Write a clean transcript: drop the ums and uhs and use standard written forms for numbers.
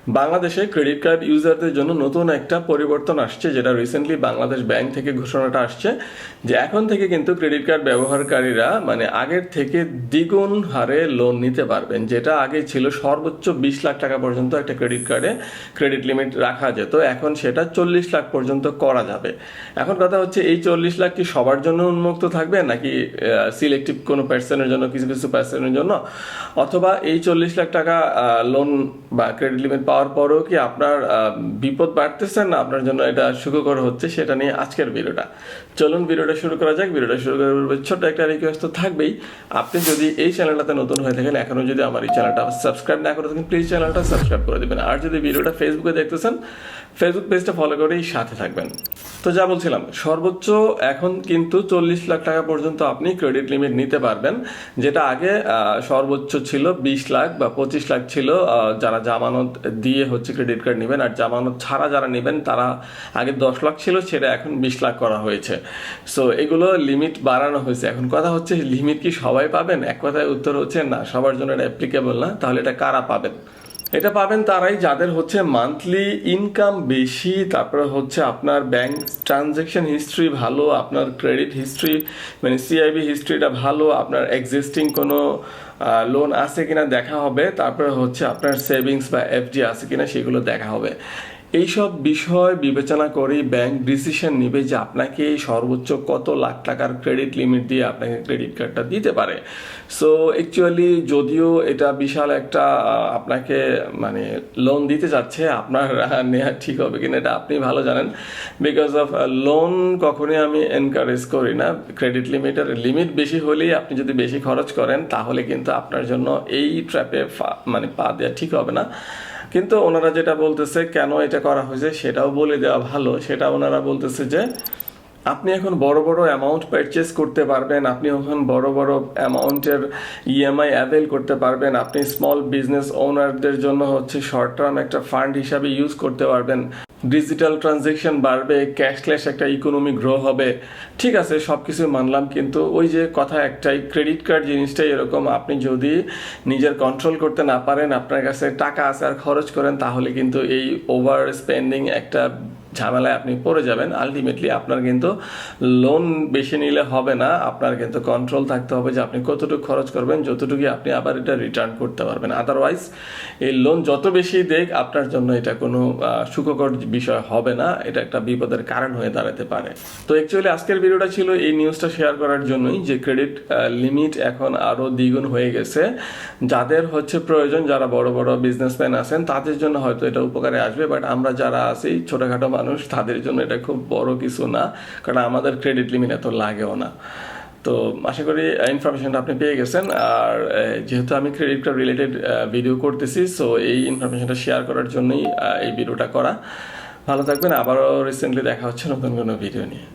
বাংলাদেশে credit card ইউজারদের জন্য নতুন একটা পরিবর্তন আসছে, যেটা রিসেন্টলি বাংলাদেশ ব্যাংক থেকে ঘোষণাটা আসছে যে এখন থেকে কিন্তু ক্রেডিট কার্ড ব্যবহারকারীরা মানে আগের থেকে দ্বিগুণ হারে লোন নিতে পারবেন। যেটা আগে ছিল সর্বোচ্চ 20 লাখ টাকা পর্যন্ত একটা ক্রেডিট কার্ডে ক্রেডিট লিমিট রাখা যেত, এখন সেটা 40 লাখ পর্যন্ত করা যাবে। এখন কথা হচ্ছে এই 40 লাখ কি সবার জন্য উন্মুক্ত থাকবে নাকি সিলেক্টিভ কোনো পার্সনের জন্য, কিছু কিছু পার্সনের জন্য, অথবা এই 40 লাখ টাকা লোন বা ক্রেডিট লিমিট পাওয়ার পরেও কি আপনার বিপদ বাড়তেছে না আপনার জন্য এটা সুখকর হচ্ছে, সেটা নিয়ে আজকের ভিডিওটা। চলুন ভিডিওটা শুরু করা যাক। ভিডিওটা শুরু করার পূর্বে ছোট্ট একটা রিকোয়েস্ট তো থাকবেই, আপনি যদি এই চ্যানেলটাতে নতুন হয়ে থাকেন, এখনো যদি আমার এই চ্যানেলটা সাবস্ক্রাইব না করে থাকেন, প্লিজ চ্যানেলটা সাবস্ক্রাইব করে দেবেন। আর যদি ভিডিওটা ফেসবুকে দেখতেছেন, ফেসবুক পেজটা ফলো করেই সাথে থাকবেন। তো যা বলছিলাম, সর্বোচ্চ এখন কিন্তু 40 লাখ টাকা পর্যন্ত আপনি ক্রেডিট লিমিট নিতে পারবেন, যেটা আগে সর্বোচ্চ ছিল 20 লাখ বা 25 লাখ ছিল যারা জামানত দিয়ে হচ্ছে ক্রেডিট কার্ড নেবেন, আর জামানত ছাড়া যারা নেবেন তারা আগে 10 লাখ ছিল, সেটা এখন 20 লাখ করা হয়েছে। সো এগুলো লিমিট বাড়ানো হয়েছে। এখন কথা হচ্ছে লিমিট কি সবাই পাবেন? এক কথায় উত্তর হচ্ছে না, সবার জন্য এটা অ্যাপ্লিকেবল না। তাহলে এটা কারা পাবেন? এটা পাবেন তারাই যাদের হচ্ছে মান্থলি ইনকাম বেশি, তারপরে হচ্ছে আপনার ব্যাংক ট্রানজ্যাকশন হিস্ট্রি ভালো, আপনার ক্রেডিট হিস্ট্রি মানে সিআইবি হিস্ট্রিটা ভালো, আপনার এক্সিস্টিং কোনো লোন আছে কিনা দেখা হবে, তারপরে হচ্ছে আপনার সেভিংস বা এফডি আছে কিনা সেগুলো দেখা হবে। এইসব বিষয় বিবেচনা করেই ব্যাংক ডিসিশন নেবে যে আপনাকে সর্বোচ্চ কত লাখ টাকার ক্রেডিট লিমিট দিয়ে আপনাকে ক্রেডিট কার্ডটা দিতে পারে। সো অ্যাকচুয়ালি যদিও এটা বিশাল একটা আপনাকে মানে লোন দিতে যাচ্ছে, আপনার নেওয়া ঠিক হবে কিনা এটা আপনি ভালো জানেন। বিকজ অফ লোন কখনোই আমি এনকারেজ করি না। ক্রেডিট লিমিটের লিমিট বেশি হলেই আপনি যদি বেশি খরচ করেন তাহলে কিন্তু আপনার জন্য এই ট্র্যাপে মানে পা দেওয়া ঠিক হবে না। কিন্তু ওনারা যেটা বলতেছে কেন এটা করা হয়েছে সেটাও বলে দেওয়া ভালো। সেটা ওনারা বলতেছে যে আপনি এখন বড় বড় অ্যামাউন্ট পারচেস করতে পারবেন, আপনি এখন বড় বড় অ্যামাউন্টের ইএমআই অ্যাভেল করতে পারবেন, আপনি স্মল বিজনেস ওনারদের জন্য হচ্ছে শর্ট টার্ম একটা ফান্ড হিসাবে ইউজ করতে পারবেন, ডিজিটাল ট্রানজেকশন বাড়বে, ক্যাশলেস একটা ইকোনমি গ্রো হবে। ঠিক আছে, সব কিছু মানলাম, কিন্তু ওই যে কথা একটাই, ক্রেডিট কার্ড জিনিসটাই এরকম, আপনি যদি নিজের কন্ট্রোল করতে না পারেন, আপনার কাছে টাকা আছে আর খরচ করেন, তাহলে কিন্তু এই ওভার স্পেন্ডিং একটা ঝামেলায় আপনি পড়ে যাবেন। আলটিমেটলি আপনার কিন্তু লোন বেশি নিলে হবে না, আপনার কিন্তু কন্ট্রোল থাকতে হবে যে আপনি কতটুকু খরচ করবেন, যতটুকু আপনি আবার এটা রিটার্ন করতে পারবেন। আদারওয়াইজ এই লোন যত বেশি দেখ আপনার জন্য এটা কোনো সুখকর বিষয় হবে না, এটা একটা বিপদের কারণ হয়ে দাঁড়াতে পারে। তো অ্যাকচুয়ালি আজকের ভিডিওটা ছিল এই নিউজটা শেয়ার করার জন্যই যে ক্রেডিট লিমিট এখন আরও দ্বিগুণ হয়ে গেছে। যাদের হচ্ছে প্রয়োজন, যারা বড় বড় বিজনেসম্যান আছেন তাদের জন্য হয়তো এটা উপকারে আসবে, বাট আমরা যারা আছি ছোটোখাটো মানুষ তাদের জন্য এটা খুব বড় কিছু না, কারণ আমাদের ক্রেডিট লিমিট এত লাগেও না। তো আশা করি ইনফরমেশনটা আপনি পেয়ে গেছেন। আর যেহেতু আমি ক্রেডিট কার্ড রিলেটেড ভিডিও করতেছি, সো এই ইনফরমেশনটা শেয়ার করার জন্যই এই ভিডিওটা করা। ভালো থাকবেন, আবারও রিসেন্টলি দেখা হচ্ছে নতুন কোনো ভিডিও নিয়ে।